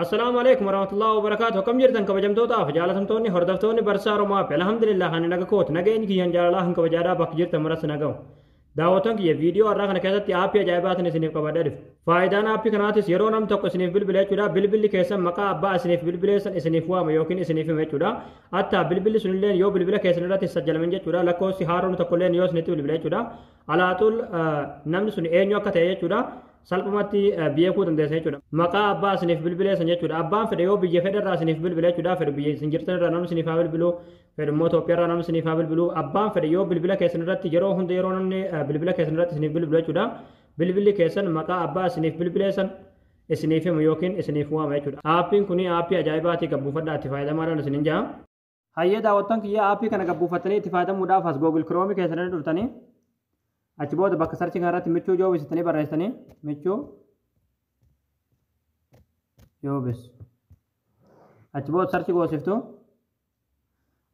السلام عليكم ورحمة الله وبركاته. كم جرتن كبجمتوتا فجالتمتوني هردفتوني برسا رما الحمد لله هاني نغكوت نغين كي ينجالا هن كبجادا بك جرت مرس نغو دعوتن كي فيديو أرخ نكاسة آپي أجايبات نسنيف كبادرف فايدان آپي كناتي سيرو نم توك سنيف بلبلة چودا بلبل كيسن مكا أبا سنيف بلبلة سن سنيف وام يوكين سنيف مي چودا أتا بلبل سنلين يو بلبلة كيسن رات سجل منجا چودا لكو سهارون تقولين يو سنيت بلبلة چودا على طول نم سن اينيو كتاية چودا salphumatti beekuu dandeessa jechuudha. Maqaa abbaa isiniif bilbileessan jechuudha. Abbaan fedhe yoo biyya fedhe irraa isiniif bilbile jechuudha. Fedhe biyya isin jirtan irraa namni isiniif haa bilbilu. Fedhe immoo Itoophiyaa irraa namni isiniif haa bilbilu. Abbaan fedhe yoo bilbila keessan irratti yeroo hunda yeroo namni bilbila keessan irratti isiniif bilbilu jechuudha. Bilbilli keessan maqaa abbaa isiniif bilbileessan isiniif himu yookiin isiniif waama jechuudha. Aappiin kuni aappii ajaa'ibaatii gabbuufadhaa itti fayyadamaadhaan isinin jaa. Hayyee daawwattan kiyyaa aappii kana gabbuufattanii itti fayyadamuudhaaf as Google Chrome keessan dhuftanii achi booda bakka sarchi kanarratti michuu joobisitanii barreessitanii michuu joobis achi booda sarchi goosiftu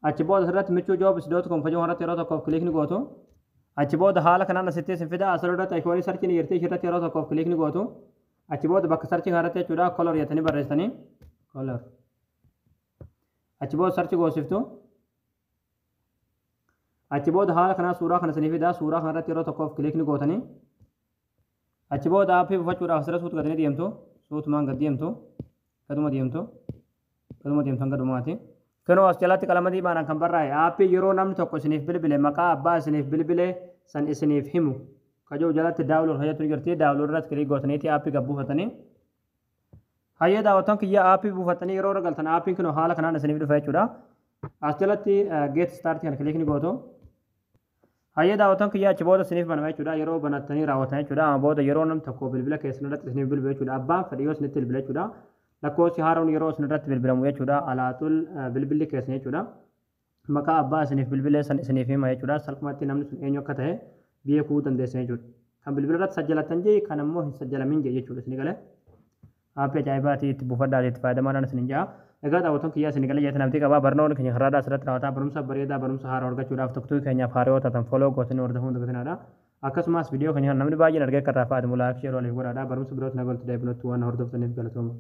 achi booda asirratti michuu joobis.com fajoo irratti yeroo tokkoof kilikni gootu achi booda haala kanaan asitti isin fida asirratti ayikoonii sarchiin jirti irratti yeroo tokkoof kilikni gootu achi booda bakka sarchi kanarratti jechuudha kolor jettanii barreessitanii kolor achi booda sarchi goosiftu achi booda haala kanaa suuraa kana siniif fidaa suuraa kanarratti yeroo tokkoof kilikni gootanii achi booda aappii buufachuudhaaf asirra suutu gatanii deemtu suutumaan gad deemtu gaduma deemtu gadumaati kanoo as jalatti qalama diimaadhaan kan barraa'e aappii yeroo namni tokko isiniif bilbile maqaa abbaa isiniif bilbile san isiniif himu kajoo jalatti daawulood fayyaduu jirti daawulood irratti kilik gootaniiti aappii gad buufatanii hayyee daawwattan kiyya aappii buufatanii yeroo ragaltan aappiin kunoo haala kanaan isiniif dhufa jechuudha as jalatti get start kan kilikni gootu hayyee daawwattan kiyyaa achi booda isiniif banama jechuudha yeroo banattanii raawwatan jechuudha amma booda yeroo nam tokko bilbila keessan irratti isiniif bilbile jechuudha abbaan fedhe yoo isinitti bilbile jechuudha lakkoofsi haaroon yeroo isin irratti bilbilamu jechuudha alaatul bilbilli keessan jechuudha maqaa abbaa isiniif bilbile san isiniif hima jechuudha salphumatti namni sun eenyu akka ta'e beekuu dandeessan jechuudha kan bilbila irratti sajjalatan jee kan ammoo hin sajjalamin jee jechuudha isin galee aappii ajaa'ibaatii itti buufadhaa itti fayyadamaadhaan isin jaa egaa daawwattoon kiyyaa isin galee jeetan abdii qabaa barnoonni keenya har'aadhaa asirratti raawwataa barumsa bareedaa barumsa haaraa argachuudhaaf tokkotti keenyaaf haaraa taatan foloo gootanii hordofuun dagatinadha akkasumas viidiyoo keenya namni baay'een argee akka irraa fa'aatimu laayik sheer waliif godhaadha barumsa birooti nagaltu deebinutti waan hordoftaniif galatooma.